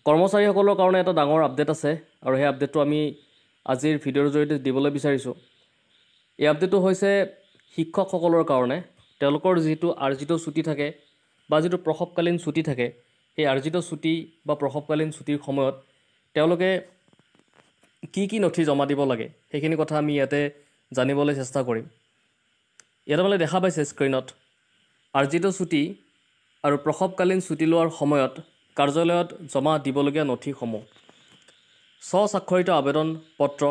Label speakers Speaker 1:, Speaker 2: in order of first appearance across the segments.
Speaker 1: কৰ্মচাৰীসকলৰ কাৰণে এটা ডাঙৰ আপডেট আছে আৰু সেই আপডেটটো আমি আজিৰ ভিডিঅ'ৰ জৰিয়তে দিবলৈ বিচাৰিছোঁ। এই আপডেটটো হৈছে শিক্ষকসকলৰ কাৰণে তেওঁলোকৰ যিটো আৰ্জিত ছুটি থাকে বা যিটো প্ৰসৱকালীন ছুটি থাকে, সেই আৰ্জিত ছুটি বা প্ৰসৱকালীন ছুটিৰ সময়ত তেওঁলোকে কি নথি জমা দিব লাগে সেইখিনি কথা আমি ইয়াতে জানিবলৈ চেষ্টা কৰিম। ইয়াতে মানে দেখা পাইছে স্ক্ৰীণত আৰ্জিত ছুটি আৰু প্ৰসৱকালীন ছুটি লোৱাৰ সময়ত কাৰ্যালয়ত জমা দিবলগীয়া নথিসমূহ: স্বস্বাক্ষৰিত আবেদন পত্ৰ,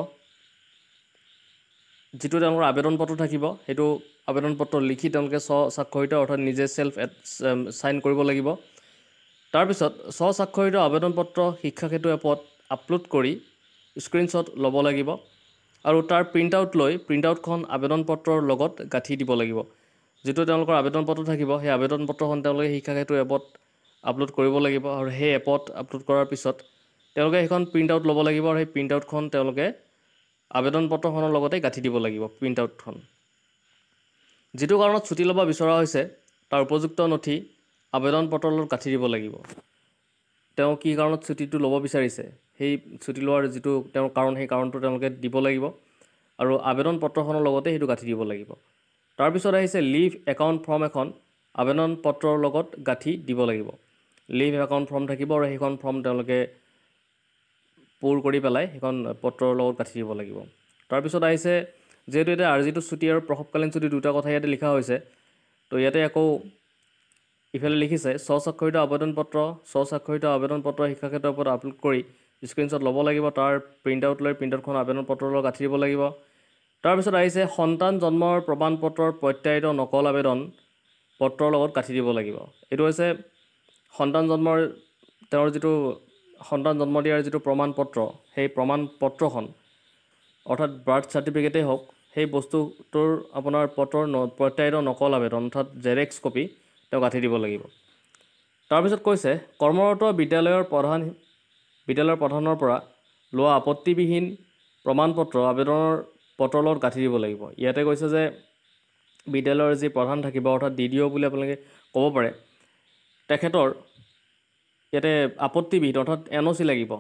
Speaker 1: যিটো তেওঁলোকৰ আবেদন পত্ৰ থাকিব, সেইটো আবেদন পত্ৰ লিখি তেওঁলোকে স্বস্বাক্ষৰিত অৰ্থাৎ নিজে সেল্ফ চাইন কৰিব লাগিব। তাৰপিছত স্বস্বাক্ষৰিত আবেদন পত্ৰ শিক্ষা সেতু এপত আপলোড কৰি স্ক্ৰীনশ্বট ল'ব লাগিব আৰু তাৰ প্ৰিণ্ট আউটখন আবেদন পত্ৰৰ লগত গাঁঠি দিব লাগিব। যিটো তেওঁলোকৰ আবেদন পত্ৰ থাকিব, সেই আবেদন পত্ৰখন তেওঁলোকে শিক্ষা সেতু এপত আপলোড কৰিব লাগিব আৰু সেই এপত আপলোড কৰাৰ পিছত তেওঁলোকে সেইখন প্ৰিণ্ট আউট ল'ব লাগিব আৰু সেই প্ৰিণ্ট আউটখন তেওঁলোকে আবেদন পত্ৰখনৰ লগতে গাঁঠি দিব লাগিব। প্ৰিণ্ট আউটখন যিটো কাৰণত ছুটি ল'ব বিচৰা হৈছে তাৰ উপযুক্ত নথি আবেদন পত্ৰৰ লগত গাঁঠি দিব লাগিব। তেওঁ কি কাৰণত ছুটিটো ল'ব বিচাৰিছে, সেই ছুটি লোৱাৰ যিটো তেওঁৰ কাৰণ, সেই কাৰণটো তেওঁলোকে দিব লাগিব আৰু আবেদন পত্ৰখনৰ লগতে সেইটো গাঁঠি দিব লাগিব। তাৰপিছত আহিছে লিভ একাউণ্ট ফৰ্ম এখন আবেদন পত্ৰৰ লগত গাঁঠি দিব লাগিব। লিভ একাউণ্ট ফৰ্ম থাকিব আৰু সেইখন ফৰ্ম তেওঁলোকে পূৰ কৰি পেলাই সেইখন পত্ৰৰ লগত গাঁঠি দিব লাগিব। তাৰপিছত আহিছে, যিহেতু এতিয়া আৰ্জিত ছুটি আৰু প্ৰসৱকালীন ছুটি দুটা কথা ইয়াতে লিখা হৈছে, তো ইয়াতে আকৌ ইফালে লিখিছে স্বস্বাক্ষৰিত আবেদন পত্ৰ শিক্ষা সেতুৰ ওপৰত আপলোড কৰি স্ক্ৰীনশ্বট ল'ব লাগিব, তাৰ প্ৰিণ্ট আউট লৈ প্ৰিণ্ট আউটখন আবেদন পত্ৰৰ লগত গাঁঠি দিব লাগিব। তাৰপিছত আহিছে সন্তান জন্মৰ প্ৰমাণ পত্ৰৰ প্ৰত্যায়িত নকল আবেদন পত্ৰৰ লগত গাঁঠি দিব লাগিব। এইটো হৈছে তেওঁৰ যিটো সন্তান জন্ম দিয়াৰ যিটো প্ৰমাণ পত্ৰ, সেই প্ৰমাণ পত্ৰখন অৰ্থাৎ বাৰ্থ চাৰ্টিফিকেটেই হওক, সেই বস্তুটোৰ আপোনাৰ পত্ৰৰ প্ৰত্যায়িত নকল আবেদন অৰ্থাৎ জেৰেক্স কপি তেওঁ গাঁঠি দিব লাগিব। তাৰপিছত কৈছে কৰ্মৰত বিদ্যালয়ৰ প্ৰধানৰ পৰা লোৱা আপত্তিবিহীন প্ৰমাণ পত্ৰ আবেদনৰ পত্ৰৰ লগত গাঁঠি দিব লাগিব। ইয়াতে কৈছে যে বিদ্যালয়ৰ যি প্ৰধান থাকিব অৰ্থাৎ DDO বুলি আপোনালোকে ক'ব পাৰে, তেখেতৰ ইয়াতে আপত্তিবিহীন অৰ্থাৎ NOC লাগিব,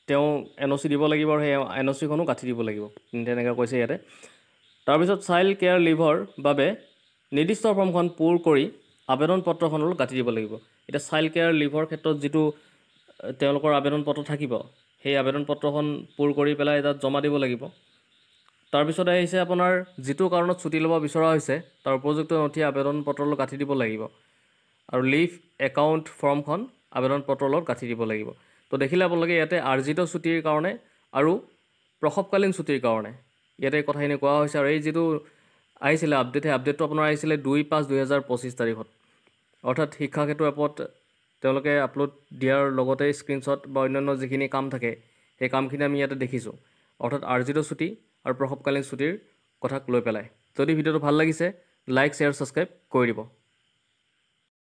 Speaker 1: তেওঁ NOC দিব লাগিব আৰু সেই NOCখনো গাঁঠি দিব লাগিব, তেনেকৈ কৈছে ইয়াতে। তাৰপিছত চাইল্ড কেয়াৰ লিভৰ বাবে নিৰ্দিষ্ট ফৰ্মখন পূৰ কৰি আবেদন পত্ৰখনলৈ গাঁঠি দিব লাগিব। এতিয়া চাইল্ড কেয়াৰ লিভৰ ক্ষেত্ৰত যিটো তেওঁলোকৰ আবেদন পত্ৰ থাকিব, সেই আবেদন পত্ৰখন পূৰ কৰি পেলাই তাত জমা দিব লাগিব। তাৰপিছত আহিছে আপোনাৰ যিটো কাৰণত ছুটি ল'ব বিচৰা হৈছে তাৰ উপযুক্ত নথি আবেদন পত্ৰলৈ গাঁঠি দিব লাগিব আৰু লিভ একাউণ্ট ফৰ্মখন আবেদন পত্ৰৰ লগত গাঁঠি দিব লাগিব। তো দেখিলে আপোনালোকে ইয়াতে আৰ্জিত ছুটিৰ কাৰণে আৰু প্ৰসৱকালীন ছুটিৰ কাৰণে ইয়াতে কথাখিনি কোৱা হৈছে। আৰু এই যিটো আহিছিলে আপডেট, সেই আপডেটটো আপোনাৰ আহিছিলে 2/5/2025 তাৰিখত, অৰ্থাৎ শিক্ষা সেতু এপত তেওঁলোকে আপলোড দিয়াৰ লগতে স্ক্ৰীনশ্বট বা অন্যান্য যিখিনি কাম থাকে সেই কামখিনি আমি ইয়াতে দেখিছোঁ, অৰ্থাৎ আৰ্জিত ছুটি আৰু প্ৰসৱকালীন ছুটিৰ কথাক লৈ পেলাই। যদি ভিডিঅ'টো ভাল লাগিছে লাইক, শ্বেয়াৰ, ছাবস্ক্ৰাইব কৰি দিব।